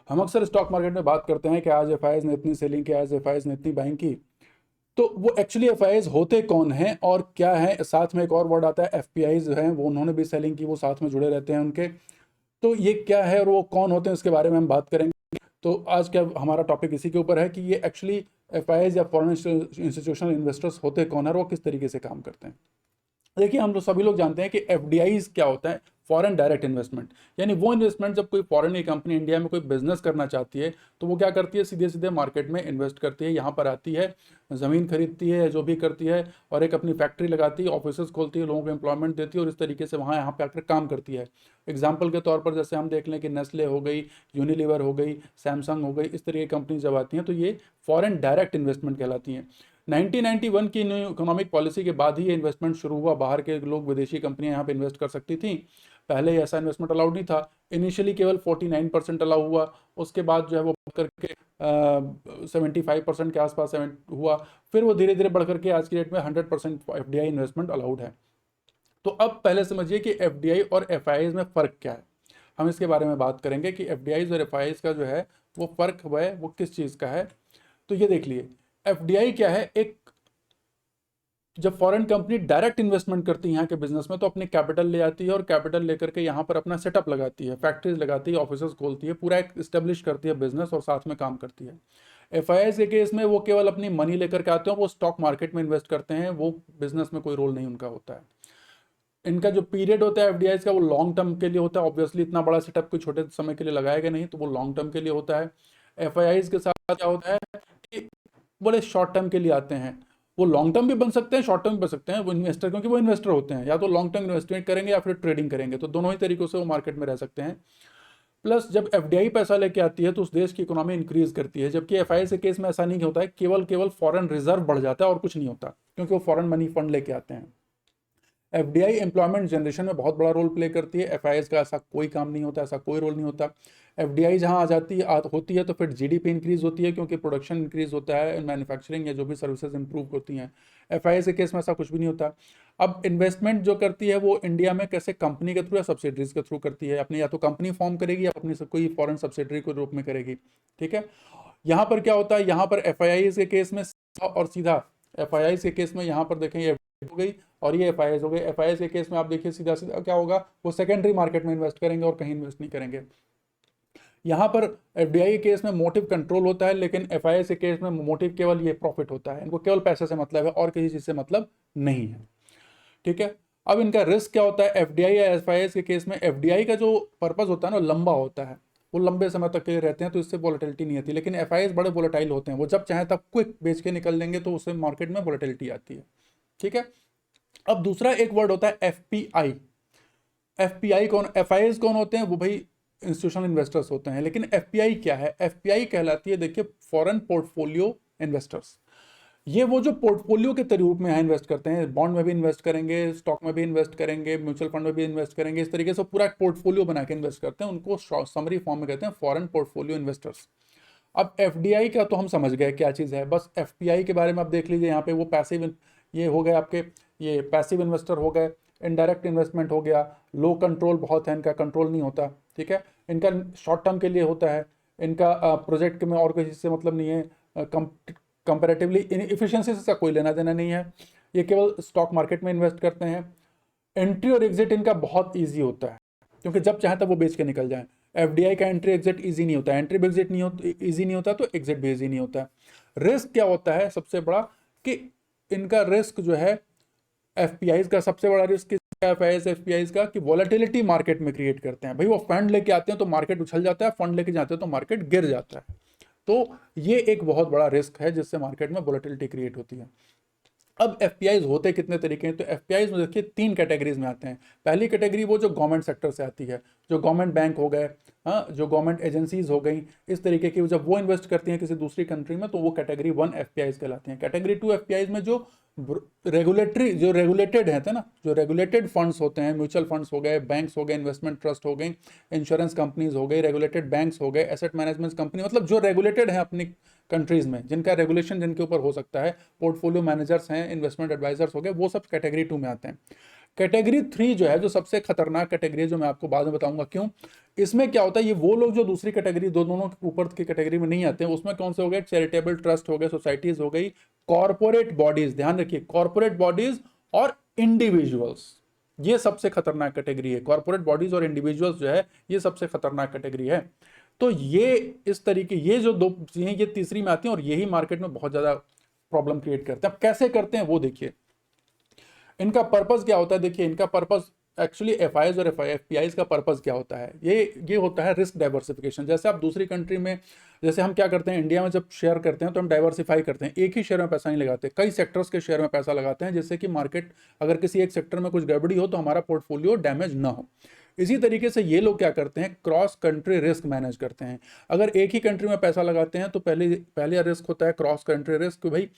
हम अक्सर stock market में बात करते हैं कि आज एफआईआईज ने इतनी सेलिंग की, आज एफआईआईज ने इतनी बाइंग की। तो वो एक्चुअली एफआईआईज होते कौन हैं और क्या है? साथ में एक और वर्ड आता है एफपीआईज हैं, वो उन्होंने भी सेलिंग की, वो साथ में जुड़े रहते हैं उनके। तो ये क्या है और वो कौन होते हैं, इसके बारे में हम बात करेंगे। तो आज क्या हमारा टॉपिक इसी के ऊपर है कि ये एक्चुअली एफआईआईज या फॉरेन इंस्टीट्यूशनल इन्वेस्टर्स होते कौन है और वो किस तरीके से काम करते हैं। देखिए, हम लोग सभी लोग जानते हैं कि एफडीआईज क्या होता है, फॉरेन डायरेक्ट इन्वेस्टमेंट। यानी वो इन्वेस्टमेंट जब कोई फॉरेन की कंपनी इंडिया में कोई बिजनेस करना चाहती है तो वो क्या करती है, सीधे सीधे मार्केट में इन्वेस्ट करती है, यहाँ पर आती है, ज़मीन खरीदती है, जो भी करती है, और एक अपनी फैक्ट्री लगाती है, ऑफिस खोलती है, लोगों को एम्प्लॉयमेंट देती है और इस तरीके से वहाँ यहाँ पे आकर काम करती है। एग्जाम्पल के तौर पर जैसे हम देख लें कि नेस्ले हो गई, यूनिलीवर हो गई, सैमसंग हो गई, इस तरह की कंपनी जब आती हैं तो ये फॉरेन डायरेक्ट इन्वेस्टमेंट कहलाती हैं। 1991 की न्यू इकोनॉमिक पॉलिसी के बाद ही ये इन्वेस्टमेंट शुरू हुआ, बाहर के लोग, विदेशी कंपनियां यहाँ पे इन्वेस्ट कर सकती थी। पहले ऐसा इन्वेस्टमेंट अलाउड नहीं था। इनिशियली केवल 49% अलाउ हुआ, उसके बाद जो है वो बढ़ करके 75% के आसपास हुआ। फिर वो धीरे धीरे बढ़ करके आज की डेट में 100% एफडीआई इन्वेस्टमेंट अलाउड है। तो अब पहले समझिए कि एफडीआई और एफआईआईज में फ़र्क क्या है। हम इसके बारे में बात करेंगे कि एफडीआईज और एफआईआईज का जो है वो फ़र्क है वो किस चीज़ का है। तो ये देख लिए, एफडीआई क्या है, एक जब फॉरेन कंपनी डायरेक्ट इन्वेस्टमेंट करती है यहाँ के बिजनेस में तो अपनी कैपिटल ले आती है और कैपिटल लेकर के यहाँ पर अपना सेटअप लगाती है, फैक्ट्रीज लगाती है, ऑफिस खोलती है, पूरा एक इस्टेब्लिश करती है बिजनेस और साथ में काम करती है। एफआईआईज के केस में वो केवल अपनी मनी लेकर के आते हैं, वो स्टॉक मार्केट में इन्वेस्ट करते हैं, वो बिजनेस में कोई रोल नहीं उनका होता है। इनका जो पीरियड होता है एफडीआईज का वो लॉन्ग टर्म के लिए होता है। ऑब्वियसली इतना बड़ा सेटअप कोई छोटे समय के लिए लगाएगा नहीं, तो वो लॉन्ग टर्म के लिए होता है। एफआईआईज के साथ क्या होता है कि बड़े शॉर्ट टर्म के लिए आते हैं। वो लॉन्ग टर्म भी बन सकते हैं, शॉर्ट टर्म भी बन सकते हैं, वो इन्वेस्टर, क्योंकि वो इन्वेस्टर होते हैं, या तो लॉन्ग टर्म इन्वेस्टमेंट करेंगे या फिर ट्रेडिंग करेंगे, तो दोनों ही तरीकों से वो मार्केट में रह सकते हैं। प्लस जब एफडीआई पैसा लेके आती है तो उस देश की इकोनॉमी इंक्रीज करती है, जबकि एफआईआई के केस में ऐसा नहीं होता है, केवल केवल फॉरेन रिजर्व बढ़ जाता है और कुछ नहीं होता, क्योंकि वो फॉरेन मनी फंड लेके आते हैं। एफडीआई एम्प्लॉयमेंट जनरेशन में बहुत बड़ा रोल प्ले करती है, एफआईआईज का ऐसा कोई काम नहीं होता, ऐसा कोई रोल नहीं होता। एफडीआई जहां आ जाती है होती है तो फिर जीडीपी इंक्रीज होती है, क्योंकि प्रोडक्शन इंक्रीज होता है, मैन्युफैक्चरिंग या जो भी सर्विसेज इंप्रूव होती हैं। एफआईआई के केस में ऐसा कुछ भी नहीं होता। अब इन्वेस्टमेंट जो करती है वो इंडिया में कैसे, कंपनी के थ्रू या सब्सिडरीज के थ्रू करती है, अपनी या तो कंपनी फॉर्म करेगी या अपनी कोई फॉरेन सब्सिडरी के रूप में करेगी। ठीक है, यहाँ पर क्या होता है, यहाँ पर एफआईआई के केस में सीधा और सीधा, एफआईआई के केस में यहाँ पर देखेंगे हो गई और ये एफआईआईज हो गए। एफआईआईज के केस में आप देखिए सीधा सीधा क्या होगा, वो सेकेंडरी मार्केट में इन्वेस्ट करेंगे और कहीं इन्वेस्ट नहीं करेंगे। यहाँ पर एफडीआई के केस में मोटिव कंट्रोल होता है, लेकिन एफआईआई के केस में मोटिव केवल ये प्रॉफिट होता है, इनको केवल पैसे से मतलब है और किसी चीज से मतलब नहीं है। ठीक है, अब इनका रिस्क क्या होता है, एफडीआई या एफआईआई के केस में एफडीआई का जो पर्पज होता है ना, लंबा होता है, वो लंबे समय तक के लिए रहते हैं, तो इससे वोलेटिलिटी नहीं आती। लेकिन एफआईआई बड़े वोलेटाइल होते हैं, वो जब चाहे तब क्विक बेच के निकल देंगे, तो उससे मार्केट में वोलेटिलिटी आती है। ठीक है, अब दूसरा एक वर्ड होता है एफपीआई। एफपीआई कौन, एफआईआईज कौन होते हैं, वो भाई इंस्टीट्यूशनल इन्वेस्टर्स होते हैं। लेकिन एफपीआई क्या है, एफपीआई कहलाती है, देखिए, फॉरेन पोर्टफोलियो इन्वेस्टर्स। ये वो जो पोर्टफोलियो के रूप में यहाँ इन्वेस्ट करते हैं, बॉन्ड में भी इन्वेस्ट करेंगे, स्टॉक में भी इन्वेस्ट करेंगे, म्यूचुअल फंड में भी इन्वेस्ट करेंगे, इस तरीके से पूरा एक पोर्टफोलियो बना के इन्वेस्ट करते हैं, उनको समरी फॉर्म में कहते हैं फॉरेन पोर्टफोलियो इन्वेस्टर्स। अब एफडीआई का तो हम समझ गए क्या चीज़ है, बस एफपीआई के बारे में आप देख लीजिए। यहाँ पे वो पैसिव, ये हो गए आपके, ये पैसिव इन्वेस्टर हो गए, इनडायरेक्ट इन्वेस्टमेंट हो गया, लो कंट्रोल बहुत है, इनका कंट्रोल नहीं होता। ठीक है, इनका शॉर्ट टर्म के लिए होता है, इनका प्रोजेक्ट में और किसी से मतलब नहीं है, कंपेरेटिवली इफिशियंसी से कोई लेना देना नहीं है, ये केवल स्टॉक मार्केट में इन्वेस्ट करते हैं। एंट्री और एग्जिट इनका बहुत ईजी होता है, क्योंकि जब चाहे तब वो बेच के निकल जाए। एफडीआई का एंट्री एग्जिट इजी नहीं होता, एंट्री भी एग्जिट नहीं होता, इजी नहीं होता, तो एग्जिट भी इजी नहीं होता। रिस्क क्या होता है सबसे बड़ा, कि इनका रिस्क जो है, एफपीआईज का सबसे बड़ा रिस्क एफपीआईज का, कि वॉलेटिलिटी मार्केट में क्रिएट करते हैं। भाई वो फंड लेके आते हैं तो मार्केट उछल जाता है, फंड लेके जाते हैं तो मार्केट गिर जाता है। तो ये एक बहुत बड़ा रिस्क है जिससे मार्केट में वॉलेटिलिटी क्रिएट होती है। अब एफपीआईज होते कितने तरीके हैं, तो एफपीआईज में देखिए 3 कैटेगरीज में आते हैं। पहली कैटेगरी वो जो गवर्नमेंट सेक्टर से आती है, जो गवर्नमेंट बैंक हो गए, हाँ, जो गवर्नमेंट एजेंसीज हो गई, इस तरीके की जब वो इन्वेस्ट करती हैं किसी दूसरी कंट्री में, तो वो कैटेगरी 1 एफपीआईज कहलाती हैं। कैटेगरी 2 एफपीआईज में जो रेगुलेटरी, जो रेगुलेटेड है ना, जो रेगुलेटेड फंड्स होते हैं, म्यूचुअल फंड्स हो गए, बैंक्स हो गए, इन्वेस्टमेंट ट्रस्ट हो गई, इंश्योरेंस कंपनीज हो गई, रेगुलेटेड बैंक्स हो गए, एसेट मैनेजमेंट कंपनी, मतलब जो रेगुलेटेड है अपनी कंट्रीज में, जिनका रेगुलेशन जिनके ऊपर हो सकता है, पोर्टफोलियो मैनेजर्स हैं, इन्वेस्टमेंट एडवाइजर्स हो गए, वो सब कैटेगरी 2 में आते हैं। कैटेगरी 3 जो है, जो सबसे खतरनाक कैटेगरी है, जो मैं आपको बाद में बताऊंगा क्यों। इसमें क्या होता है, ये वो लोग जो दूसरी कैटेगरी, दोनों के ऊपर की कैटेगरी में नहीं आते हैं, उसमें कौन से हो गए, चैरिटेबल ट्रस्ट हो गए, सोसाइटीज हो गई, कॉर्पोरेट बॉडीज, ध्यान रखिए कॉर्पोरेट बॉडीज और इंडिविजुअल्स, ये सबसे खतरनाक कैटेगरी है। कॉर्पोरेट बॉडीज और इंडिविजुअल्स जो है ये सबसे खतरनाक कैटेगरी है। तो ये इस तरीके, ये जो दो चीजें ये तीसरी में आती हैं और यही मार्केट में बहुत ज्यादा प्रॉब्लम क्रिएट करते हैं। अब कैसे करते हैं वो देखिए, इनका पर्पस क्या होता है। देखिए इनका पर्पस एक्चुअली एफआईज और एफपीआईज का पर्पस क्या होता है, ये होता है रिस्क डाइवर्सिफिकेशन। जैसे आप दूसरी कंट्री में, जैसे हम क्या करते हैं इंडिया में, जब शेयर करते हैं तो हम डाइवर्सिफाई करते हैं, एक ही शेयर में पैसा नहीं लगाते, कई सेक्टर्स के शेयर में पैसा लगाते हैं, जिससे कि मार्केट, अगर किसी एक सेक्टर में कुछ गड़बड़ी हो तो हमारा पोर्टफोलियो डैमेज ना हो। इसी तरीके से ये लोग क्या करते हैं, क्रॉस कंट्री रिस्क मैनेज करते हैं। अगर एक ही कंट्री में पैसा लगाते हैं तो पहले रिस्क होता है क्रॉस कंट्री रिस्क। भाई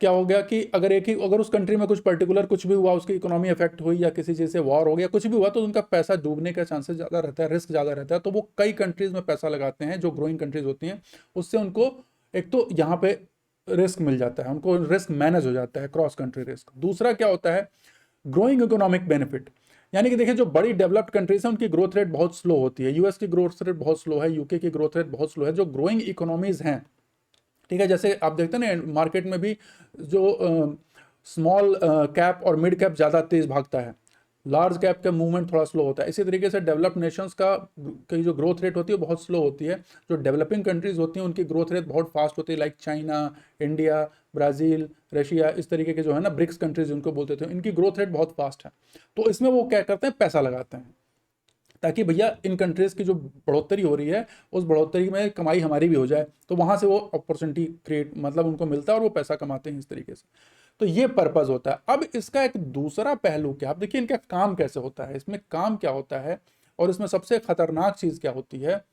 क्या हो गया कि अगर उस कंट्री में कुछ पर्टिकुलर कुछ भी हुआ, उसकी इकोनॉमी इफेक्ट हुई या किसी चीज़ से वॉर हो गया, कुछ भी हुआ, तो उनका पैसा डूबने का चांसेस ज़्यादा रहता है, रिस्क ज़्यादा रहता है। तो वो कई कंट्रीज में पैसा लगाते हैं जो ग्रोइंग कंट्रीज होती हैं, उससे उनको एक तो यहाँ पे रिस्क मिल जाता है, उनको रिस्क मैनेज हो जाता है, क्रॉस कंट्री रिस्क। दूसरा क्या होता है, ग्रोइंग इकोनॉमिक बेनिफिट, यानी कि देखिए जो बड़ी डेवलप्ड कंट्रीज हैं उनकी ग्रोथ रेट बहुत स्लो होती है। यूएस की ग्रोथ रेट बहुत स्लो है, यूके की ग्रोथ रेट बहुत स्लो है। जो ग्रोइंग इकोनॉमीज हैं, ठीक है, जैसे आप देखते हैं ना मार्केट में भी जो स्मॉल कैप और मिड कैप ज़्यादा तेज भागता है, लार्ज कैप का मूवमेंट थोड़ा स्लो होता है। इसी तरीके से डेवलप्ड नेशंस की जो ग्रोथ रेट होती है बहुत स्लो होती है। जो डेवलपिंग कंट्रीज होती हैं उनकी ग्रोथ रेट बहुत फास्ट होती है, like China, India, Brazil, Russia, इस तरीके के जो है ना ब्रिक्स कंट्रीज उनको बोलते थे, इनकी ग्रोथ रेट बहुत फास्ट है। तो इसमें वो क्या करते हैं, पैसा लगाते हैं, ताकि भैया इन कंट्रीज़ की जो बढ़ोतरी हो रही है उस बढ़ोतरी में कमाई हमारी भी हो जाए, तो वहाँ से वो अपॉर्चुनिटी क्रिएट मतलब उनको मिलता है और वो पैसा कमाते हैं इस तरीके से। तो ये पर्पज़ होता है। अब इसका एक दूसरा पहलू क्या, आप देखिए इनका काम कैसे होता है, इसमें काम क्या होता है और इसमें सबसे खतरनाक चीज़ क्या होती है।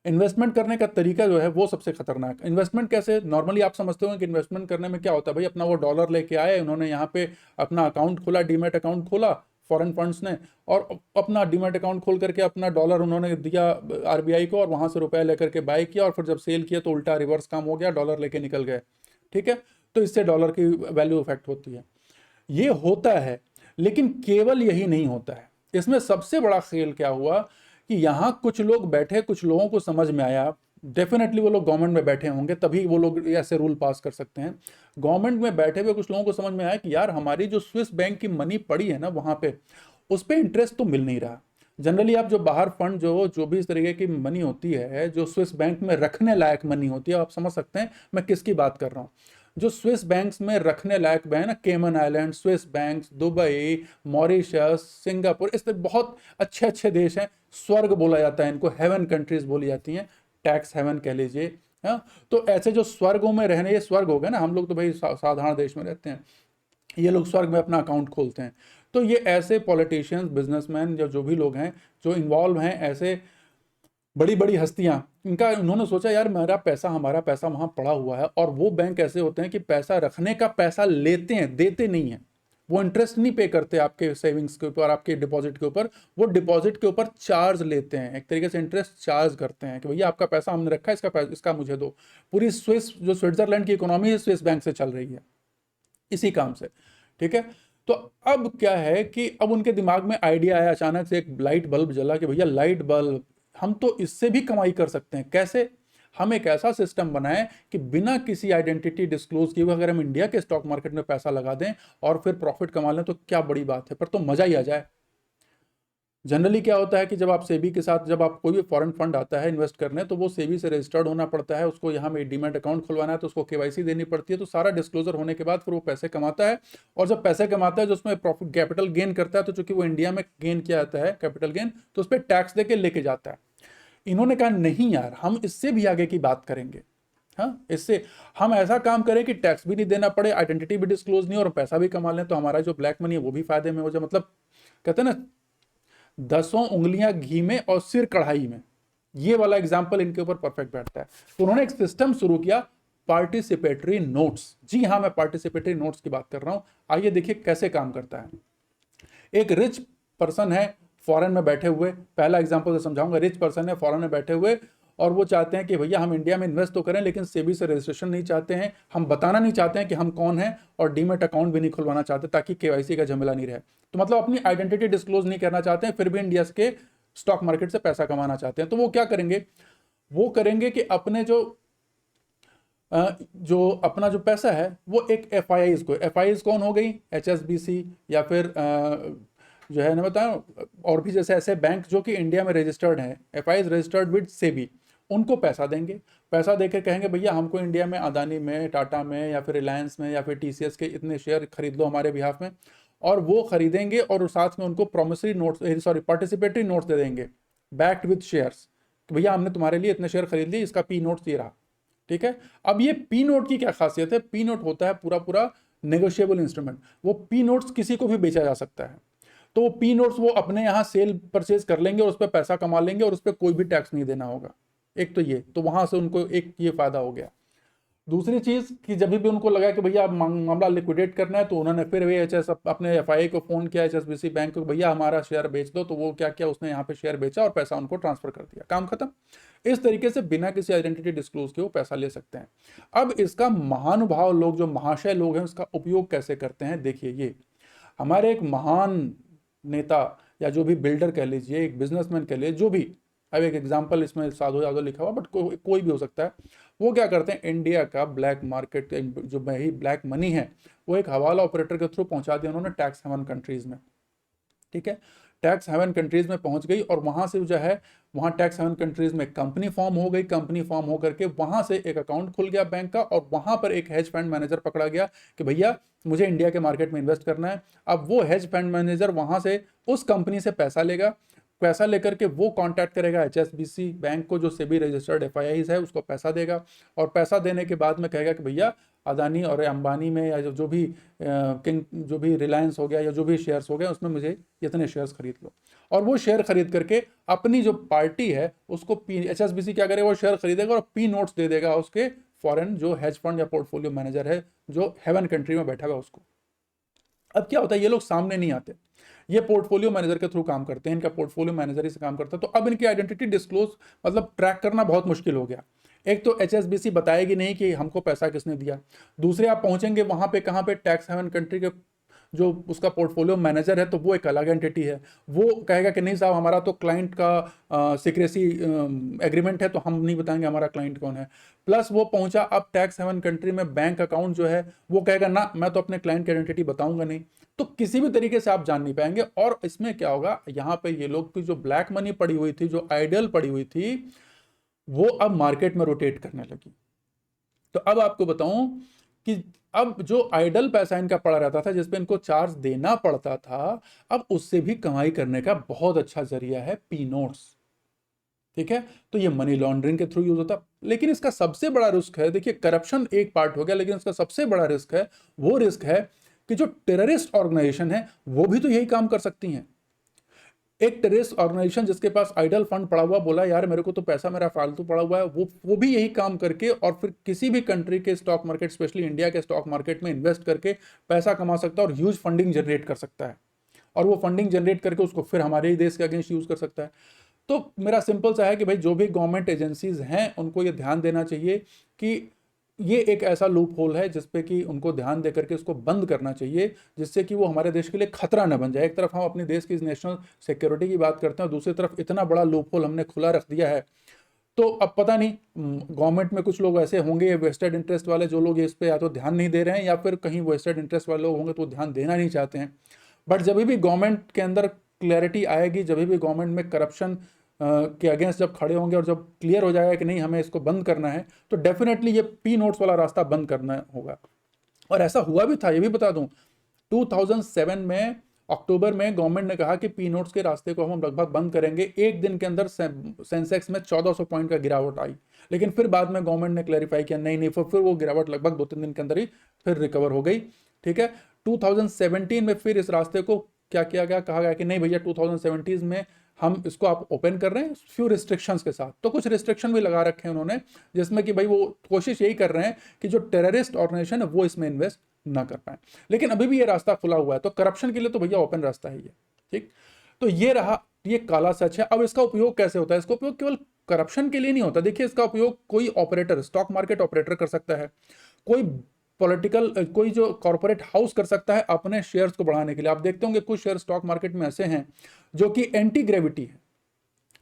इन्वेस्टमेंट करने का तरीका जो है वो सबसे खतरनाक। इन्वेस्टमेंट कैसे, नॉर्मली आप समझते हो कि इन्वेस्टमेंट करने में क्या होता है, भाई अपना वो डॉलर लेके आए, उन्होंने यहाँ पे अपना अकाउंट खोला, डीमैट अकाउंट खोला फॉरेन फंड्स ने, और अपना डीमैट अकाउंट खोल करके अपना डॉलर उन्होंने दिया आरबीआई को और वहाँ से रुपए लेकर के बाय किया, और फिर जब सेल किया तो उल्टा रिवर्स काम हो गया, डॉलर लेके निकल गए। ठीक है, तो इससे डॉलर की वैल्यू इफेक्ट होती है, ये होता है। लेकिन केवल यही नहीं होता है, इसमें सबसे बड़ा खेल क्या हुआ कि यहाँ कुछ लोग बैठे, कुछ लोगों को समझ में आया, डेफिनेटली वो लोग गवर्नमेंट में बैठे होंगे तभी वो लोग ऐसे रूल पास कर सकते हैं। गवर्नमेंट में बैठे हुए कुछ लोगों को समझ में आया कि यार हमारी जो स्विस बैंक की मनी पड़ी है ना वहाँ पे, उस पर इंटरेस्ट तो मिल नहीं रहा। जनरली आप जो बाहर फंड जो भी इस तरीके की मनी होती है, जो स्विस बैंक में रखने लायक मनी होती है, आप समझ सकते हैं मैं किसकी बात कर रहा हूँ। जो स्विस बैंक्स में रखने लायक है ना, केमन island, Swiss banks, Dubai, Mauritius, Singapore, इस तरह बहुत अच्छे अच्छे देश हैं, स्वर्ग बोला जाता है इनको, हेवन कंट्रीज बोली जाती हैं, टैक्स हेवन कह लीजिए। हाँ, तो ऐसे जो स्वर्गों में रहने, ये स्वर्ग हो गए ना, हम लोग तो भाई साधारण देश में रहते हैं, ये लोग स्वर्ग में अपना अकाउंट खोलते हैं। तो ये ऐसे पॉलिटिशियंस, बिजनेसमैन या जो भी लोग हैं जो इन्वॉल्व हैं, ऐसे बड़ी बड़ी हस्तियां, इनका उन्होंने सोचा यार मेरा पैसा, हमारा पैसा वहां पड़ा हुआ है। और वो बैंक ऐसे होते हैं कि पैसा रखने का पैसा लेते हैं, देते नहीं है, वो इंटरेस्ट नहीं पे करते आपके सेविंग्स के ऊपर, आपके डिपॉजिट के ऊपर, वो डिपॉजिट के ऊपर चार्ज लेते हैं, एक तरीके से इंटरेस्ट चार्ज करते हैं कि भैया आपका पैसा हमने रखा है, इसका मुझे दो। पूरी स्विस, जो स्विट्जरलैंड की इकोनॉमी है, स्विस बैंक से चल रही है, इसी काम से। ठीक है, तो अब क्या है कि अब उनके दिमाग में आइडिया आया, अचानक से एक लाइट बल्ब जला कि भैया लाइट बल्ब, हम तो इससे भी कमाई कर सकते हैं। कैसे, हम एक ऐसा सिस्टम बनाएं कि बिना किसी आइडेंटिटी डिस्क्लोज किए हुए अगर हम इंडिया के स्टॉक मार्केट में पैसा लगा दें और फिर प्रॉफिट कमा लें तो क्या बड़ी बात है, पर तो मजा ही आ जाए। जनरली क्या होता है कि जब आप सेबी के साथ, जब आप कोई भी फॉरेन फंड आता है इन्वेस्ट करने, तो वो सेबी से रजिस्टर्ड होना पड़ता है, उसको यहाँ में डीमैट अकाउंट खुलवाना है, तो उसको केवाईसी देनी पड़ती है, तो सारा डिस्क्लोजर होने के बाद फिर वो पैसे कमाता है। और जब पैसे कमाता है, जो उसमें प्रॉफिट कैपिटल गेन करता है, तो चूंकि वो इंडिया में गेन किया जाता है कैपिटल गेन, तो उस पर टैक्स दे के लेके जाता है। इन्होंने कहा नहीं यार, हम इससे भी आगे की बात करेंगे। हाँ, इससे हम ऐसा काम करें कि टैक्स भी नहीं देना पड़े, आइडेंटिटी भी डिस्क्लोज नहीं, और पैसा भी कमा लें, तो हमारा जो ब्लैक मनी है वो भी फायदे में हो जाए। मतलब कहते हैं ना, 10 उंगलियां घी में और सिर कढ़ाई में, ये वाला एग्जाम्पल इनके ऊपर परफेक्ट बैठता है। तो उन्होंने एक सिस्टम शुरू किया, पार्टिसिपेटरी नोट्स। जी हाँ, मैं पार्टिसिपेटरी नोट्स की बात कर रहा हूं। आइए देखिए कैसे काम करता है। एक रिच पर्सन है फॉरेन में बैठे हुए, पहला एग्जांपल से समझाऊंगा। रिच पर्सन है फॉरेन में बैठे हुए, और वो चाहते हैं कि भैया हम इंडिया में इन्वेस्ट तो करें लेकिन सेबी से रजिस्ट्रेशन नहीं चाहते हैं, हम बताना नहीं चाहते हैं कि हम कौन हैं, और डीमेट अकाउंट भी नहीं खुलवाना चाहते ताकि केवाईसी का झमेला नहीं रहे। तो मतलब अपनी आइडेंटिटी डिस्क्लोज नहीं करना चाहते हैं, फिर भी इंडिया के स्टॉक मार्केट से पैसा कमाना चाहते हैं। तो वो क्या करेंगे, वो करेंगे कि अपने जो अपना जो पैसा है वो एक एफआईआईज को, एफआईआईज कौन हो गई, एचएसबीसी या फिर जो है ना बताऊं, और भी जैसे ऐसे बैंक जो कि इंडिया में रजिस्टर्ड हैं, एफआईआईज रजिस्टर्ड विद सेबी, उनको पैसा देंगे। पैसा देकर कहेंगे भैया हमको इंडिया में अदानी में, टाटा में या फिर रिलायंस में या फिर टीसीएस के इतने शेयर खरीद लो हमारे बिहाफ में, और वो खरीदेंगे और साथ में उनको promissory notes, sorry participatory notes दे देंगे बैक्ड विद शेयर्स, कि भैया हमने तुम्हारे लिए इतने शेयर खरीद लिए, इसका पी नोट्स ये रहा। ठीक है, अब ये पी नोट की क्या खासियत है, पी नोट होता है पूरा पूरा नेगोशिएबल इंस्ट्रूमेंट, वो पी नोट्स किसी को भी बेचा जा सकता है। तो वो पी नोट्स वो अपने यहाँ सेल परचेज कर लेंगे और उस पर पैसा कमा लेंगे और उस पर कोई भी टैक्स नहीं देना होगा। एक तो ये, तो वहां से उनको एक ये फायदा हो गया। दूसरी चीज कि जब भी उनको लगा कि भैया अब मामला लिक्विडेट करना है, तो उन्होंने फिर वे अपने एफआईआई को फोन किया, एचएसबीसी बैंक को, भैया हमारा शेयर बेच दो। तो वो क्या किया, उसने यहाँ पे शेयर बेचा और पैसा उनको ट्रांसफर कर दिया, काम खत्म। इस तरीके से बिना किसी आइडेंटिटी डिस्क्लोज के वो पैसा ले सकते हैं। अब इसका महानुभाव लोग, जो महाशय लोग हैं, उसका उपयोग कैसे करते हैं, देखिए। ये हमारे एक महान नेता या जो भी बिल्डर कह लीजिए, एक बिजनेसमैन कह लीजिए, जो भी, अब एक एग्जांपल इसमें साधु यादव लिखा हुआ, बट कोई भी हो सकता है। वो क्या करते हैं, इंडिया का ब्लैक मार्केट जो ही ब्लैक मनी है वो एक हवाला ऑपरेटर के थ्रू पहुंचा दिया उन्होंने टैक्स हेवन कंट्रीज में। ठीक है, टैक्स हेवन कंट्रीज में पहुंच गई और वहां से जो है, वहां टैक्स हेवन कंट्रीज में कंपनी फॉर्म हो गई। कंपनी फॉर्म होकर के वहां से एक अकाउंट खुल गया बैंक का, और वहां पर एक हेज फंड मैनेजर पकड़ा गया कि भैया मुझे इंडिया के मार्केट में इन्वेस्ट करना है। अब वो हेज फंड मैनेजर वहां से उस कंपनी से पैसा लेगा, पैसा लेकर के वो कांटेक्ट करेगा एचएसबीसी बैंक को, जो सेबी रजिस्टर्ड एफआईआईज है, उसको पैसा देगा, और पैसा देने के बाद में कहेगा कि भैया अदानी और अंबानी में या जो भी किंग, जो भी रिलायंस हो गया या जो भी शेयर्स हो गए, उसमें मुझे इतने शेयर्स खरीद लो। और वो शेयर खरीद करके अपनी जो पार्टी है उसको एचएसबीसी क्या करेगा, वो शेयर खरीदेगा और पी नोट्स दे देगा उसके फॉरेन जो हेज फंड या पोर्टफोलियो मैनेजर है जो हेवन कंट्री में बैठा हुआ उसको। अब क्या होता है, ये लोग सामने नहीं आते, ये पोर्टफोलियो मैनेजर के थ्रू काम करते हैं, इनका पोर्टफोलियो मैनेजर ही से काम करता है। तो अब इनकी आइडेंटिटी डिस्क्लोज मतलब ट्रैक करना बहुत मुश्किल हो गया। एक तो एचएसबीसी बताएगी नहीं कि हमको पैसा किसने दिया, दूसरे आप पहुंचेंगे वहां पे, कहां पे, टैक्स हेवन कंट्री के जो उसका पोर्टफोलियो मैनेजर है, तो वो एक अलग एंटिटी है, वो कहेगा कि नहीं साहब हमारा तो क्लाइंट का सीक्रेसी एग्रीमेंट है, तो हम नहीं बताएंगे हमारा क्लाइंट कौन है। प्लस वो पहुंचा अब टैक्स हेवन कंट्री में, बैंक अकाउंट जो है वो कहेगा ना मैं तो अपने क्लाइंट की आइडेंटिटी बताऊंगा नहीं। तो किसी भी तरीके से आप जान नहीं पाएंगे। और इसमें क्या होगा, यहाँ पे ये लोग की जो ब्लैक मनी पड़ी हुई थी, जो आइडल पड़ी हुई थी, वो अब मार्केट में रोटेट करने लगी। तो अब आपको बताऊं कि अब जो आइडल पैसा इनका पड़ा रहता था, जिसपे इनको चार्ज देना पड़ता था, अब उससे भी कमाई करने का बहुत अच्छा जरिया है पी नोट्स। ठीक है, तो ये मनी लॉन्ड्रिंग के थ्रू यूज होता। लेकिन इसका सबसे बड़ा रिस्क है, देखिए करप्शन एक पार्ट हो गया, लेकिन इसका सबसे बड़ा रिस्क है, वो रिस्क है कि जो टेररिस्ट ऑर्गेनाइजेशन है वो भी तो यही काम कर सकती हैं। एक टेररिस्ट ऑर्गेनाइजेशन जिसके पास आइडल फंड पड़ा हुआ, बोला यार मेरे को तो पैसा मेरा फालतू पड़ा हुआ है, वो भी यही काम करके और फिर किसी भी कंट्री के स्टॉक मार्केट, स्पेशली इंडिया के स्टॉक मार्केट में इन्वेस्ट करके पैसा कमा सकता है और ह्यूज फंडिंग जनरेट कर सकता है, और वो फंडिंग जनरेट करके उसको फिर हमारे ही देश के अगेंस्ट यूज कर सकता है। तो मेरा सिंपल सा है कि भाई जो भी गवर्नमेंट एजेंसीज हैं उनको ये ध्यान देना चाहिए कि ये एक ऐसा लूप होल है जिसपे कि उनको ध्यान देकर के उसको बंद करना चाहिए, जिससे कि वो हमारे देश के लिए खतरा न बन जाए। एक तरफ हम अपने देश की नेशनल सिक्योरिटी की बात करते हैं, दूसरी तरफ इतना बड़ा लूप होल हमने खुला रख दिया है। तो अब पता नहीं गवर्नमेंट में कुछ लोग ऐसे होंगे वेस्टेड इंटरेस्ट वाले, जो लोग इस पे या तो ध्यान नहीं दे रहे हैं, या फिर कहीं वेस्टेड इंटरेस्ट वाले लोग होंगे तो ध्यान देना नहीं चाहते हैं। बट जब भी गवर्नमेंट के अंदर क्लैरिटी आएगी, जब भी गवर्नमेंट में करप्शन के अगेंस्ट जब खड़े होंगे और जब क्लियर हो जाएगा कि नहीं हमें इसको बंद करना है, तो डेफिनेटली ये पी नोट्स वाला रास्ता बंद करना होगा। और ऐसा हुआ भी था, ये भी बता दूं, 2007 में अक्टूबर में गवर्नमेंट ने कहा कि पी नोट्स के रास्ते को हम लगभग बंद करेंगे। एक दिन के अंदर सेंसेक्स में 1400 पॉइंट का गिरावट आई, लेकिन फिर बाद में गवर्नमेंट ने क्लैरिफाई किया नहीं, फिर वो गिरावट लगभग 2-3 दिन के अंदर ही फिर रिकवर हो गई। ठीक है, 2017 में फिर इस रास्ते को क्या किया गया, कहा गया कि नहीं भैया 2017 में हम इसको आप ओपन कर रहे हैं फ्यू रिस्ट्रिक्शंस के साथ। तो कुछ रिस्ट्रिक्शन भी लगा रखे हैं उन्होंने, जिसमें कि भाई वो कोशिश यही कर रहे हैं कि जो टेररिस्ट ऑर्गेनाइजेशन है वो इसमें इन्वेस्ट ना कर पाए। लेकिन अभी भी ये रास्ता खुला हुआ है, तो करप्शन के लिए तो भैया ओपन रास्ता है ये। ठीक, तो ये रहा, ये काला सच है। अब इसका उपयोग कैसे होता है, इसका उपयोग केवल करप्शन के लिए नहीं होता। देखिए इसका उपयोग कोई ऑपरेटर, स्टॉक मार्केट ऑपरेटर कर सकता है, कोई पॉलिटिकल, कोई जो कॉर्पोरेट हाउस कर सकता है अपने शेयर्स को बढ़ाने के लिए। आप देखते होंगे कुछ शेयर स्टॉक मार्केट में ऐसे हैं जो कि एंटी ग्रेविटी है,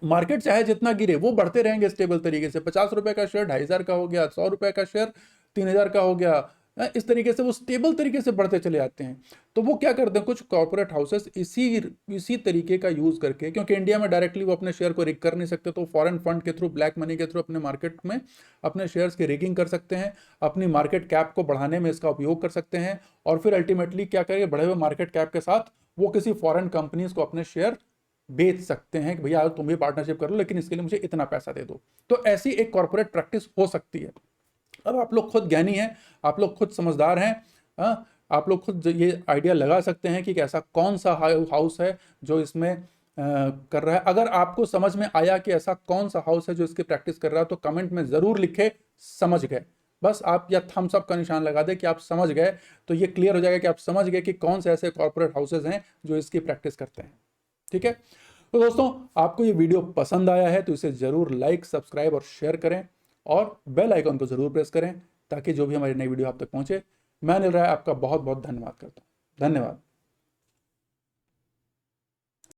मार्केट चाहे जितना गिरे वो बढ़ते रहेंगे स्टेबल तरीके से। 50 रुपए का शेयर 2,500 का हो गया, 100 रुपए का शेयर 3,000 का हो गया, इस तरीके से वो स्टेबल तरीके से बढ़ते चले जाते हैं। तो वो क्या करते हैं, कुछ कॉर्पोरेट हाउसेस इसी तरीके का यूज करके, क्योंकि इंडिया में डायरेक्टली वो अपने शेयर को रिग कर नहीं सकते, तो फॉरेन फंड के थ्रू, ब्लैक मनी के थ्रू अपने मार्केट में अपने शेयर्स की रिगिंग कर सकते हैं, अपनी मार्केट कैप को बढ़ाने में इसका उपयोग कर सकते हैं, और फिर अल्टीमेटली क्या करेंगे, बढ़े हुए मार्केट कैप के साथ वो किसी फॉरेन कंपनीज को अपने शेयर बेच सकते हैं कि भैया तुम भी पार्टनरशिप कर लो, लेकिन इसके लिए मुझे इतना पैसा दे दो। तो ऐसी एक कॉर्पोरेट प्रैक्टिस हो सकती है। अब आप लोग खुद ज्ञानी हैं, आप लोग खुद समझदार हैं, आप लोग खुद ये आइडिया लगा सकते हैं कि ऐसा कौन सा हाउस है जो इसमें कर रहा है। अगर आपको समझ में आया कि ऐसा कौन सा हाउस है जो इसकी प्रैक्टिस कर रहा है, तो कमेंट में जरूर लिखे समझ गए। बस आप या थम्स अप का निशान लगा दे कि आप समझ गए, तो ये क्लियर हो जाएगा कि आप समझ गए कि कौन से ऐसे कॉर्पोरेट हाउसेज हैं जो इसकी प्रैक्टिस करते हैं। ठीक है, तो दोस्तों आपको ये वीडियो पसंद आया है तो इसे जरूर लाइक, सब्सक्राइब और शेयर करें, और बेल आइकन को जरूर प्रेस करें ताकि जो भी हमारी नई वीडियो आप तक पहुंचे। मैं अनिल राय आपका बहुत बहुत धन्यवाद करता हूं। धन्यवाद।